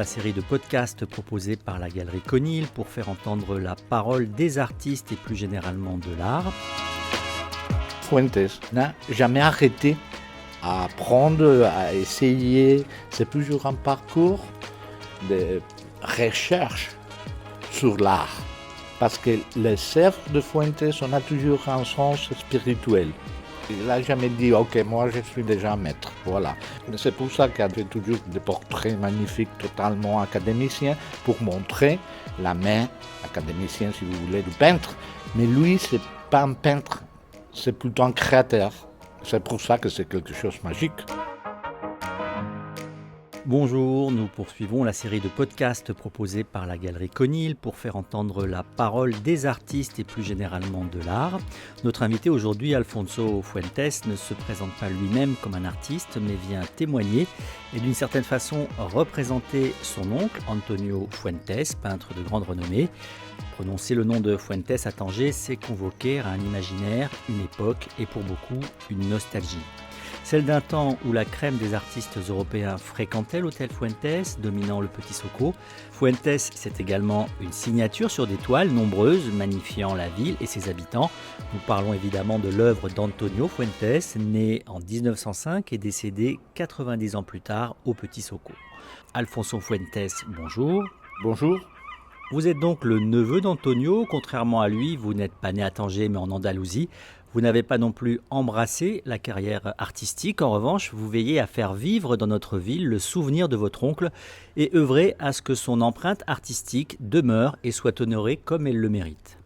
la série de podcasts proposée par la Galerie Conil pour faire entendre la parole des artistes et plus généralement de l'art. Fuentes n'a jamais arrêté à apprendre, à essayer. C'est toujours un parcours de recherche sur l'art. Parce que le cercle de Fuentes, on a toujours un sens spirituel. Il n'a jamais dit « Ok, moi je suis déjà un maître ». Voilà. C'est pour ça qu'il y a toujours des portraits magnifiques, totalement académiciens, pour montrer la main académicienne, si vous voulez, du peintre. Mais lui, c'est pas un peintre, c'est plutôt un créateur. C'est pour ça que c'est quelque chose de magique. Bonjour, nous poursuivons la série de podcasts proposée par la Galerie Conil pour faire entendre la parole des artistes et plus généralement de l'art. Notre invité aujourd'hui, Alfonso Fuentes, ne se présente pas lui-même comme un artiste, mais vient témoigner et d'une certaine façon représenter son oncle, Antonio Fuentes, peintre de grande renommée. Prononcer le nom de Fuentes à Tanger, c'est convoquer à un imaginaire, une époque et pour beaucoup, une nostalgie. Celle d'un temps où la crème des artistes européens fréquentait l'hôtel Fuentes, dominant le Petit Socco. Fuentes, c'est également une signature sur des toiles nombreuses, magnifiant la ville et ses habitants. Nous parlons évidemment de l'œuvre d'Antonio Fuentes, né en 1905 et décédé 90 ans plus tard au Petit Socco. Alfonso Fuentes, bonjour. Bonjour. Vous êtes donc le neveu d'Antonio. Contrairement à lui, vous n'êtes pas né à Tanger mais en Andalousie. Vous n'avez pas non plus embrassé la carrière artistique. En revanche, vous veillez à faire vivre dans notre ville le souvenir de votre oncle et œuvrez à ce que son empreinte artistique demeure et soit honorée comme elle le mérite.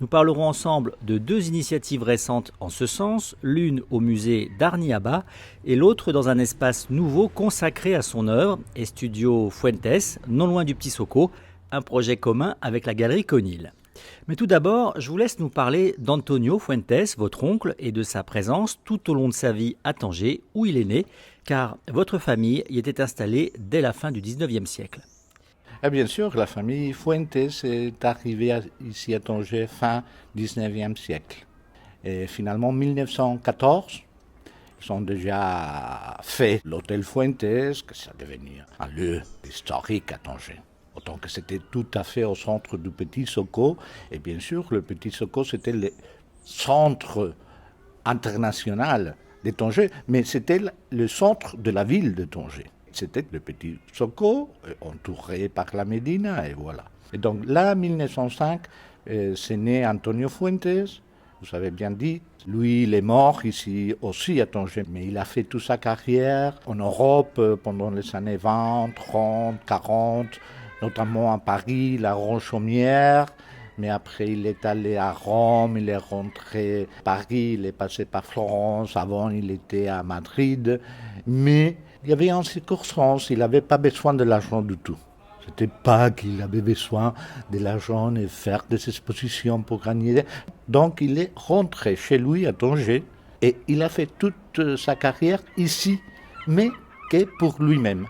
Nous parlerons ensemble de deux initiatives récentes en ce sens, l'une au musée d'Arniaba et l'autre dans un espace nouveau consacré à son œuvre, Estudio Fuentes, non loin du Petit Socco, un projet commun avec la Galerie Conil. Mais tout d'abord, je vous laisse nous parler d'Antonio Fuentes, votre oncle, et de sa présence tout au long de sa vie à Tanger, où il est né, car votre famille y était installée dès la fin du 19e siècle. Et bien sûr, la famille Fuentes est arrivée ici à Tanger fin 19e siècle. Et finalement, en 1914, ils ont déjà fait l'hôtel Fuentes, que ça devenir un lieu historique à Tanger. Autant que c'était tout à fait au centre du Petit Socco. Et bien sûr, le Petit Socco, c'était le centre international de Tanger, mais c'était le centre de la ville de Tanger. C'était le Petit Socco, entouré par la Médina, et voilà. Et donc là, en 1905, c'est né Antonio Fuentes, vous avez bien dit. Lui, il est mort ici aussi à Tanger, mais il a fait toute sa carrière en Europe pendant les années 20, 30, 40, notamment à Paris, la Ronchaumière, mais après il est allé à Rome, il est rentré à Paris, il est passé par Florence, avant il était à Madrid, mais il y avait une circonstance, il n'avait pas besoin de l'argent du tout. C'était pas qu'il avait besoin de l'argent et faire des expositions pour gagner. Donc il est rentré chez lui à Tanger et il a fait toute sa carrière ici, mais que pour lui-même.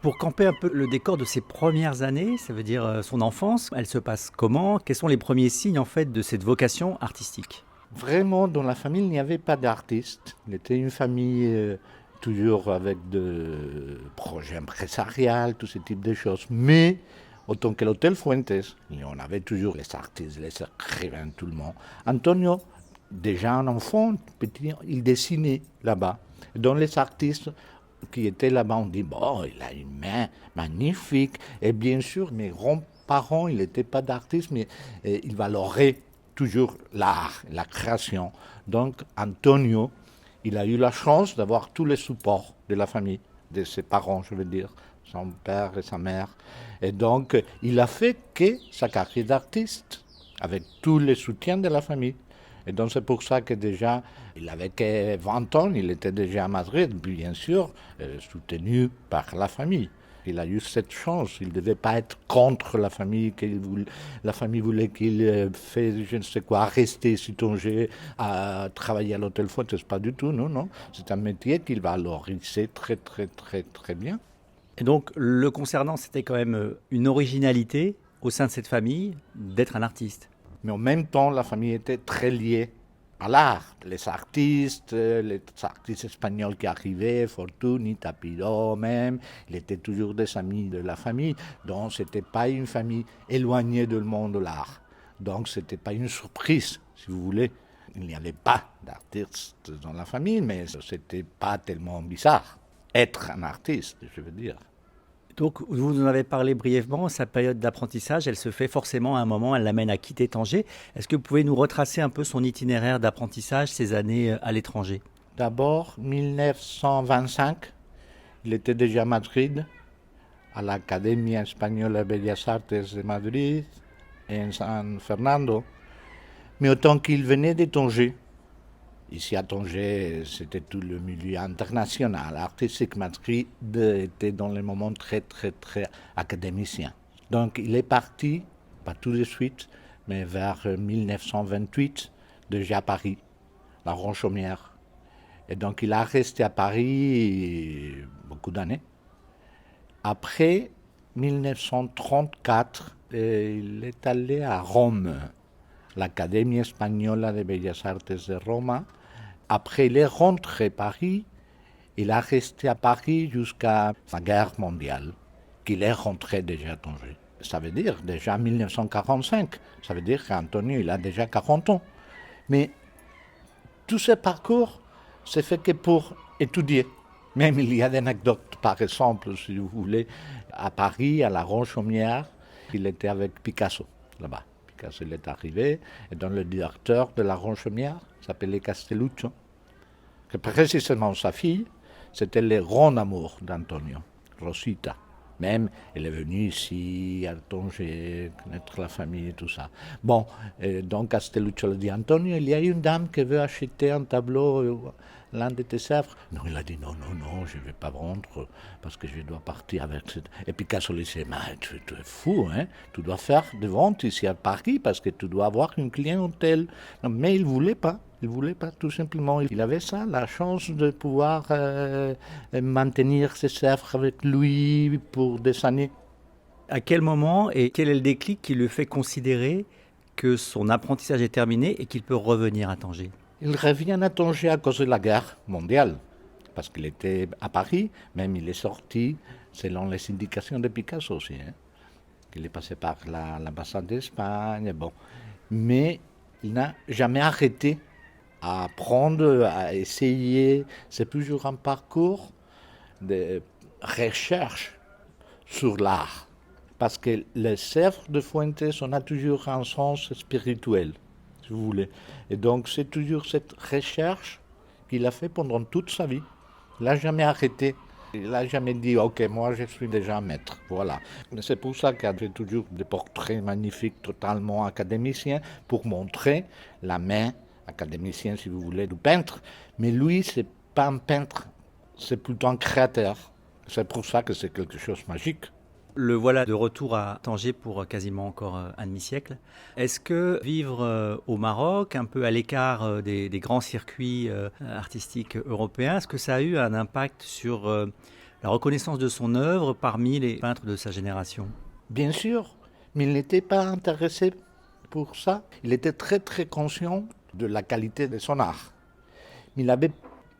Pour camper un peu le décor de ses premières années, ça veut dire son enfance, elle se passe comment ? Quels sont les premiers signes en fait de cette vocation artistique ? Vraiment, dans la famille, il n'y avait pas d'artistes. Il était une famille toujours avec des projets empresariaux, tout ce type de choses. Mais, autant que l'hôtel Fuentes, on avait toujours les artistes, les écrivains, tout le monde. Antonio, déjà un enfant, petit, il dessinait là-bas. Dans les artistes qui étaient là-bas, on dit, bon, il a une main magnifique. Et bien sûr, mes grands-parents, ils n'étaient pas d'artistes, mais ils valoraient toujours l'art, la création. Donc, Antonio, il a eu la chance d'avoir tous les supports de la famille, de ses parents, je veux dire, son père et sa mère. Et donc, il a fait que sa carrière d'artiste, avec tous les soutiens de la famille. Et donc, c'est pour ça que déjà, il avait que 20 ans, il était déjà à Madrid, bien sûr, soutenu par la famille. Il a eu cette chance, il ne devait pas être contre la famille, la famille voulait qu'il fasse je ne sais quoi, rester ici Tanger, à travailler à l'hôtel Fuentes, pas du tout, non. C'est un métier qu'il valorisait très, très, très, très bien. Et donc, le concernant, c'était quand même une originalité au sein de cette famille d'être un artiste. Mais en même temps, la famille était très liée à l'art. Les artistes espagnols qui arrivaient, Fortuny, Tapiro même, ils étaient toujours des amis de la famille. Donc, ce n'était pas une famille éloignée du monde de l'art. Donc, ce n'était pas une surprise, si vous voulez. Il n'y avait pas d'artistes dans la famille, mais ce n'était pas tellement bizarre. Être un artiste, je veux dire. Donc, vous nous en avez parlé brièvement, sa période d'apprentissage, elle se fait forcément à un moment, elle l'amène à quitter Tanger. Est-ce que vous pouvez nous retracer un peu son itinéraire d'apprentissage, ses années à l'étranger? D'abord, 1925, il était déjà à Madrid, à l'Académie espagnole de Bellas Artes de Madrid et en San Fernando. Mais autant qu'il venait de Tanger, ici à Tanger, c'était tout le milieu international, artistique. Madrid était dans le moment très académicien. Donc il est parti, pas tout de suite, mais vers 1928, déjà à Paris, la Ronchaumière. Et donc il a resté à Paris beaucoup d'années. Après 1934, il est allé à Rome, l'Académie espagnole de Bellas Artes de Rome. Après, il est rentré à Paris. Il a resté à Paris jusqu'à la guerre mondiale, qu'il est rentré déjà à Tanger. Ça veut dire déjà 1945. Ça veut dire qu'Antonio, il a déjà 40 ans. Mais tout ce parcours, c'est fait que pour étudier. Même il y a des anecdotes, par exemple, si vous voulez, à Paris, à la Ronchaumière, il était avec Picasso, là-bas. Picasso, il est arrivé, et donc le directeur de la Ronchaumière s'appelait Castelluccio, que précisément sa fille, c'était le grand amour d'Antonio, Rosita. Même, elle est venue ici, à Tanger, connaître la famille et tout ça. Bon, donc Castelluccio lui dit, Antonio, il y a une dame qui veut acheter un tableau, l'un de tes œuvres. Non, il a dit, non, je ne vais pas vendre, parce que je dois partir avec cette... Et Picasso lui dit, mais tu es fou, hein? Tu dois faire des ventes ici à Paris, parce que tu dois avoir une clientèle. Non, mais il ne voulait pas. Il ne voulait pas, tout simplement. Il avait ça, la chance de pouvoir maintenir ses œuvres avec lui pour des années. À quel moment et quel est le déclic qui le fait considérer que son apprentissage est terminé et qu'il peut revenir à Tanger? Il revient à Tanger à cause de la guerre mondiale, parce qu'il était à Paris, même il est sorti selon les indications de Picasso aussi. Hein. Il est passé par l'ambassade d'Espagne, bon. Mais il n'a jamais arrêté à apprendre, à essayer. C'est toujours un parcours de recherche sur l'art. Parce que les œuvres de Fuentes ont toujours un sens spirituel, si vous voulez. Et donc c'est toujours cette recherche qu'il a fait pendant toute sa vie. Il n'a jamais arrêté. Il n'a jamais dit, ok, moi je suis déjà un maître. Voilà. C'est pour ça qu'il y a toujours des portraits magnifiques, totalement académiciens, pour montrer la main académicien, si vous voulez, du peintre. Mais lui, c'est pas un peintre, c'est plutôt un créateur. C'est pour ça que c'est quelque chose de magique. Le voilà de retour à Tanger pour quasiment encore un demi-siècle. Est-ce que vivre au Maroc, un peu à l'écart des grands circuits artistiques européens, est-ce que ça a eu un impact sur la reconnaissance de son œuvre parmi les peintres de sa génération? Bien sûr, mais il n'était pas intéressé pour ça. Il était très conscient de la qualité de son art. Mais il n'avait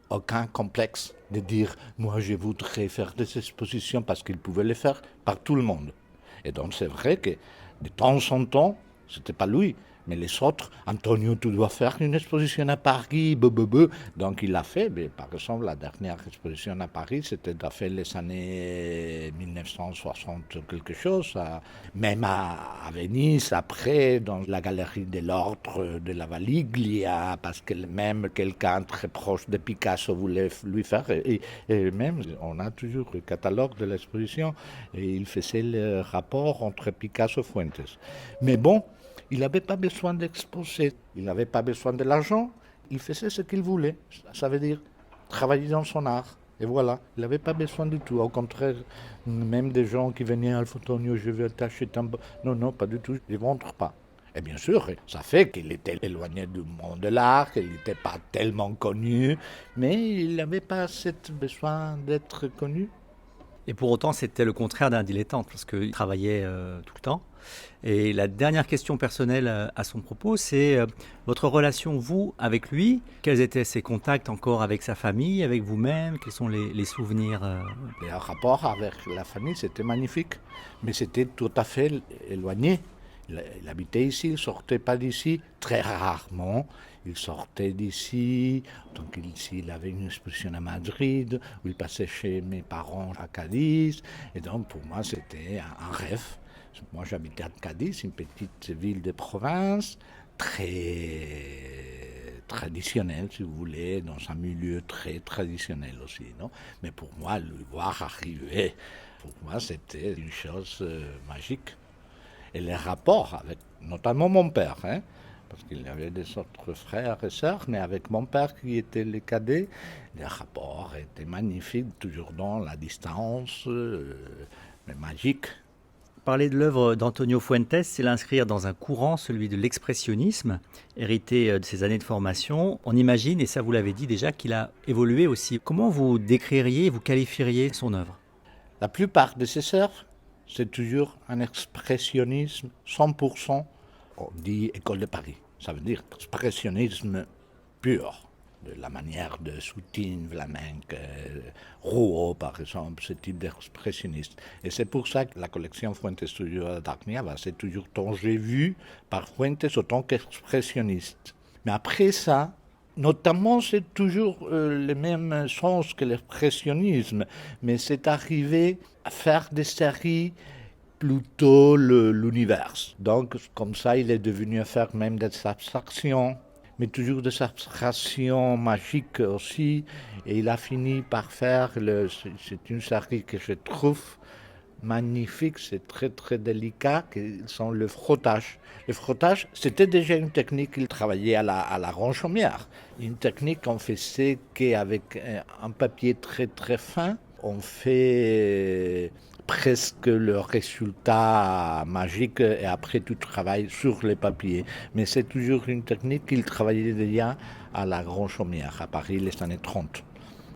aucun complexe de dire « moi je voudrais faire des expositions » parce qu'il pouvait les faire par tout le monde. Et donc c'est vrai que de temps en temps, ce n'était pas lui, mais les autres, Antonio, tu dois faire une exposition à Paris, blablabla. Donc il l'a fait, mais par exemple la dernière exposition à Paris, c'était à fait les années 1960 quelque chose, même à Venise, après, dans la galerie de l'ordre de la Valiglia, parce que même quelqu'un très proche de Picasso voulait lui faire, et même on a toujours le catalogue de l'exposition, et il faisait le rapport entre Picasso et Fuentes. Mais bon, il n'avait pas besoin d'exposer, il n'avait pas besoin de l'argent, il faisait ce qu'il voulait. Ça veut dire travailler dans son art. Et voilà, il n'avait pas besoin du tout. Au contraire, même des gens qui venaient à Antonio, je vais t'acheter un... Non, pas du tout, je ne montre pas. Et bien sûr, ça fait qu'il était éloigné du monde de l'art, qu'il n'était pas tellement connu, mais il n'avait pas ce besoin d'être connu. Et pour autant, c'était le contraire d'un dilettante, parce qu'il travaillait tout le temps. Et la dernière question personnelle à son propos, c'est votre relation, vous, avec lui. Quels étaient ses contacts encore avec sa famille, avec vous-même? Quels sont les souvenirs Le rapport avec la famille, c'était magnifique, mais c'était tout à fait éloigné. Il habitait ici, il ne sortait pas d'ici, très rarement. Il sortait d'ici, donc il avait une exposition à Madrid, où il passait chez mes parents à Cadiz, et donc pour moi c'était un rêve. Moi j'habitais à Cadiz, une petite ville de province, très traditionnelle si vous voulez, dans un milieu très traditionnel aussi, non? Mais pour moi, le voir arriver, pour moi c'était une chose magique. Et les rapports avec notamment mon père, parce qu'il y avait des autres frères et sœurs, mais avec mon père qui était le cadet, les rapports étaient magnifiques, toujours dans la distance, mais magiques. Parler de l'œuvre d'Antonio Fuentes, c'est l'inscrire dans un courant, celui de l'expressionnisme, hérité de ses années de formation. On imagine, et ça vous l'avez dit déjà, qu'il a évolué aussi. Comment vous décririez, vous qualifieriez son œuvre? La plupart de ses œuvres, c'est toujours un expressionnisme 100%, on dit École de Paris. Ça veut dire expressionnisme pur, de la manière de Soutine, Vlaminck, Rouault par exemple, ce type d'expressionniste. Et c'est pour ça que la collection Fuentes Studio d'Arniava, c'est toujours tangé vu par Fuentes en tant qu'expressionniste. Mais après ça, notamment, c'est toujours le même sens que l'expressionnisme, mais c'est arrivé à faire des séries plutôt l'univers. Donc, comme ça, il est devenu à faire même des abstractions, mais toujours des abstractions magiques aussi. Et il a fini par faire, c'est une série que je trouve magnifique, c'est très très délicat, qui sont le frottage. Le frottage, c'était déjà une technique qu'il travaillait à la Ronchaumière. Une technique qu'on faisait qu'avec un papier très très fin, on fait presque le résultat magique et après tout travail sur les papiers. Mais c'est toujours une technique qu'il travaillait déjà à la Ronchaumière, à Paris, les années 30.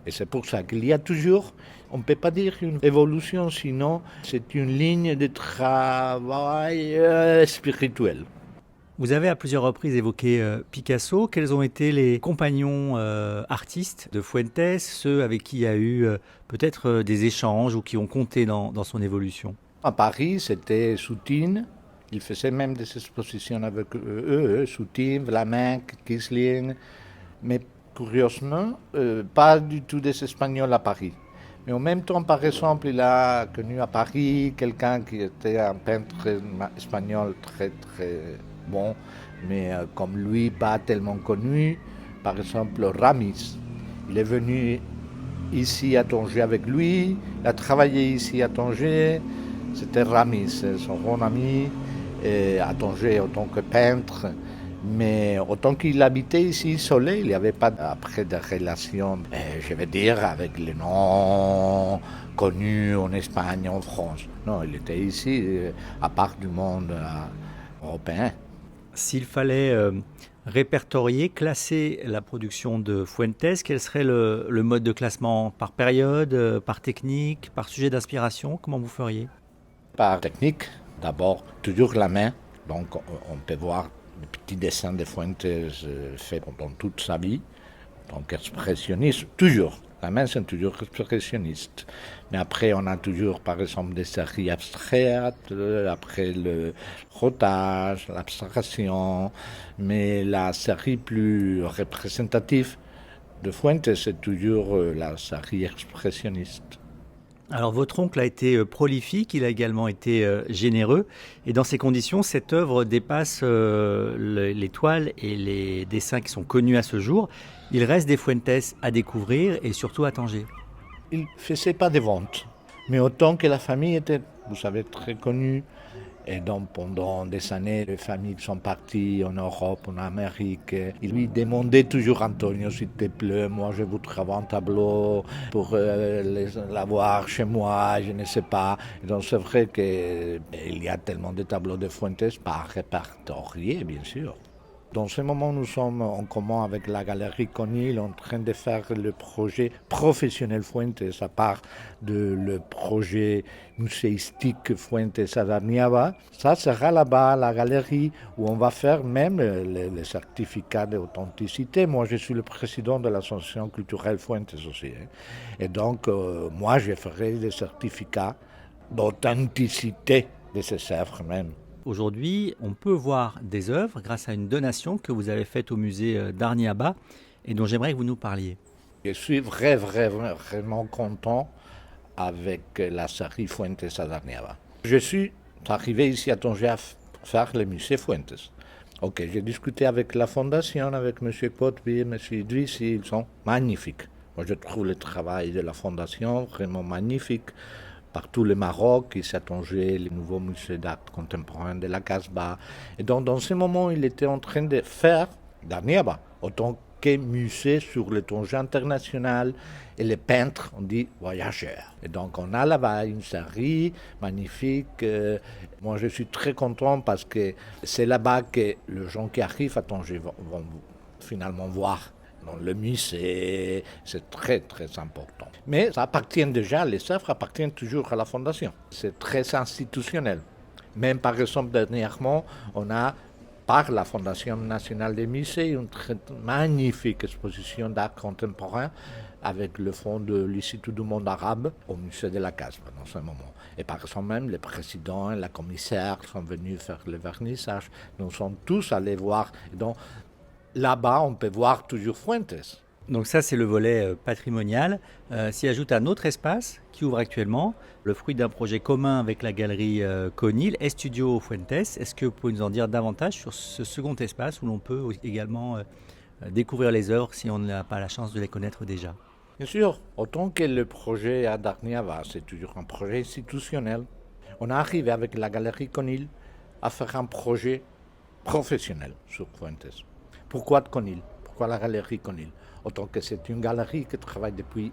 Et c'est pour ça qu'il y a toujours, on ne peut pas dire une évolution, sinon c'est une ligne de travail spirituel. Vous avez à plusieurs reprises évoqué Picasso. Quels ont été les compagnons artistes de Fuentes, ceux avec qui il y a eu peut-être des échanges ou qui ont compté dans son évolution? À Paris, c'était Soutine. Il faisait même des expositions avec eux, Soutine, Vlaminck, Kisling. Mais curieusement, pas du tout des Espagnols à Paris. Mais en même temps, par exemple, il a connu à Paris quelqu'un qui était un peintre espagnol très très bon, mais comme lui, pas tellement connu. Par exemple, Ramis. Il est venu ici à Tanger avec lui, il a travaillé ici à Tanger. C'était Ramis, son bon ami, à Tanger en tant que peintre. Mais autant qu'il habitait ici isolé, il n'y avait pas après de relations, je vais dire, avec les noms connus en Espagne, en France. Non, il était ici, à part du monde européen. S'il fallait répertorier, classer la production de Fuentes, quel serait le mode de classement? Par période, par technique, par sujet d'inspiration? Comment vous feriez? Par technique, d'abord, toujours la main. Donc on peut voir le petit dessin de Fuentes fait pendant toute sa vie, donc expressionniste, toujours. La main, c'est toujours expressionniste. Mais après, on a toujours, par exemple, des séries abstraites, après le rotage, l'abstraction. Mais la série plus représentative de Fuentes, c'est toujours la série expressionniste. Alors votre oncle a été prolifique, il a également été généreux, et dans ces conditions, cette œuvre dépasse les toiles et les dessins qui sont connus à ce jour. Il reste des Fuentes à découvrir et surtout à Tanger. Il ne faisait pas de ventes, mais autant que la famille était, vous savez, très connue. Et donc pendant des années, les familles sont parties en Europe, en Amérique. Il lui demandait toujours, Antonio, s'il te plaît, moi je voudrais avoir un tableau pour l'avoir chez moi, je ne sais pas. Et donc c'est vrai qu'il y a tellement de tableaux de Fuentes, pas répertoriés, bien sûr. Dans ce moment, nous sommes en commun avec la Galerie Conil en train de faire le projet professionnel Fuentes, à part le projet muséistique Fuentes à Darniava. Ça sera là-bas, à la galerie, où on va faire même les certificats d'authenticité. Moi, je suis le président de l'association culturelle Fuentes aussi. Et donc, moi, je ferai des certificats d'authenticité de ces œuvres même. Aujourd'hui, on peut voir des œuvres grâce à une donation que vous avez faite au musée d'Arniaba et dont j'aimerais que vous nous parliez. Je suis vraiment content avec la série Fuentes à Darniaba. Je suis arrivé ici à Tanger à faire le musée Fuentes. Ok, j'ai discuté avec la fondation, avec M. Cotby, M. Idrissi, ils sont magnifiques. Moi, je trouve le travail de la fondation vraiment magnifique. Partout le Maroc, ici à Tanger, le nouveau musée d'art contemporain de la Casbah. Et donc, dans ce moment, il était en train de faire Darniaba, autant que musée sur le Tanger international. Et les peintres, on dit voyageurs. Et donc, on a là-bas une série magnifique. Moi, je suis très content parce que c'est là-bas que les gens qui arrivent à Tanger vont finalement voir. Dans le musée, c'est très important. Mais ça appartient déjà, les œuvres appartiennent toujours à la fondation. C'est très institutionnel. Même par exemple, dernièrement, on a, par la Fondation nationale des musées, une très magnifique exposition d'art contemporain avec le fonds de l'Institut du monde arabe au musée de la Casbah dans ce moment. Et par exemple, même le président et la commissaire sont venus faire le vernissage. Nous sommes tous allés voir. Donc, là-bas, on peut voir toujours Fuentes. Donc ça, c'est le volet patrimonial. S'y ajoute un autre espace qui ouvre actuellement, le fruit d'un projet commun avec la galerie Conil, Estudio Fuentes. Est-ce que vous pouvez nous en dire davantage sur ce second espace où l'on peut également découvrir les œuvres si on n'a pas la chance de les connaître déjà? Bien sûr, autant que le projet à Darniava, c'est toujours un projet institutionnel. On est arrivé avec la galerie Conil à faire un projet professionnel sur Fuentes. Pourquoi Conil? Pourquoi la galerie Conil? Autant que c'est une galerie qui travaille depuis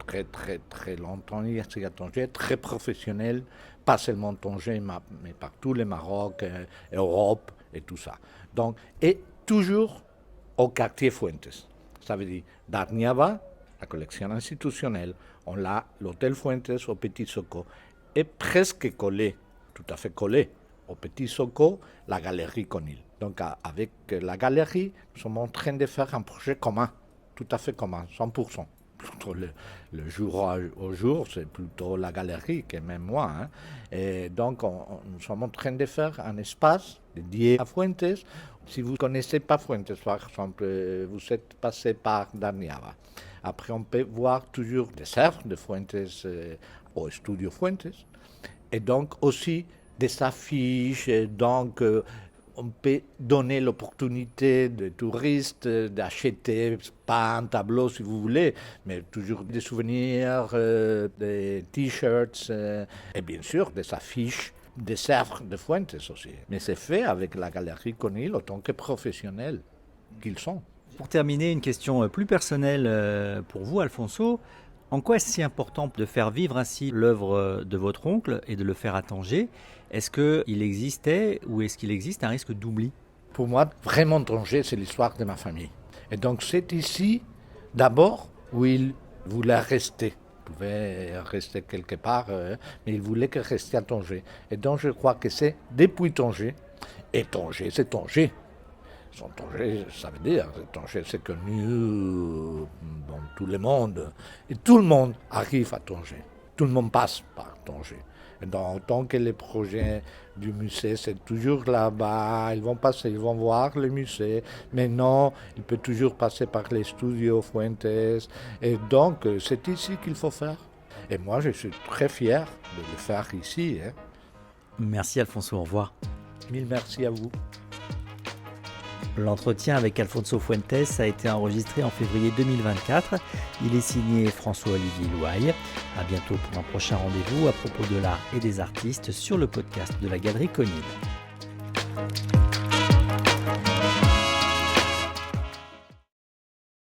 très longtemps ici à Tanger, très professionnelle, pas seulement Tanger, mais partout le Maroc, Europe et tout ça. Donc, et toujours au quartier Fuentes. Ça veut dire Darniava, la collection institutionnelle, on a l'hôtel Fuentes au Petit Soco, et presque collé, tout à fait collé, au Petit Soco, la galerie Conil. Donc avec la galerie, nous sommes en train de faire un projet commun, tout à fait commun, 100%. Plutôt le jour au jour, c'est plutôt la galerie que même moi. Hein. Et donc nous sommes en train de faire un espace dédié à Fuentes. Si vous ne connaissez pas Fuentes, par exemple, vous êtes passé par Darniava. Après, on peut voir toujours des œuvres de Fuentes au studio Fuentes. Et donc aussi des affiches, donc on peut donner l'opportunité de touristes d'acheter, pas un tableau si vous voulez, mais toujours des souvenirs, des t-shirts et bien sûr des affiches, des œuvres de Fuentes aussi. Mais c'est fait avec la galerie Conil autant que professionnels qu'ils sont. Pour terminer, une question plus personnelle pour vous, Alfonso. En quoi est-ce si important de faire vivre ainsi l'œuvre de votre oncle et de le faire à Tanger? Est-ce qu'il existait ou est-ce qu'il existe un risque d'oubli? Pour moi, vraiment Tanger, c'est l'histoire de ma famille. Et donc c'est ici, d'abord, où il voulait rester. Il pouvait rester quelque part, mais il voulait que reste à Tanger. Et donc je crois que c'est depuis Tanger, et Tanger, c'est Tanger. Tanger, ça veut dire, Tanger, c'est connu dans tout le monde. Et tout le monde arrive à Tanger. Tout le monde passe par Tanger. Et donc, tant que les projets du musée, c'est toujours là-bas, ils vont passer, ils vont voir le musée. Mais non, il peut toujours passer par les studios Fuentes. Et donc, c'est ici qu'il faut faire. Et moi, je suis très fier de le faire ici. Hein. Merci Alfonso, au revoir. Mille merci à vous. L'entretien avec Alfonso Fuentes a été enregistré en février 2024. Il est signé François-Olivier Louaille. À bientôt pour un prochain rendez-vous à propos de l'art et des artistes sur le podcast de la Galerie Conil.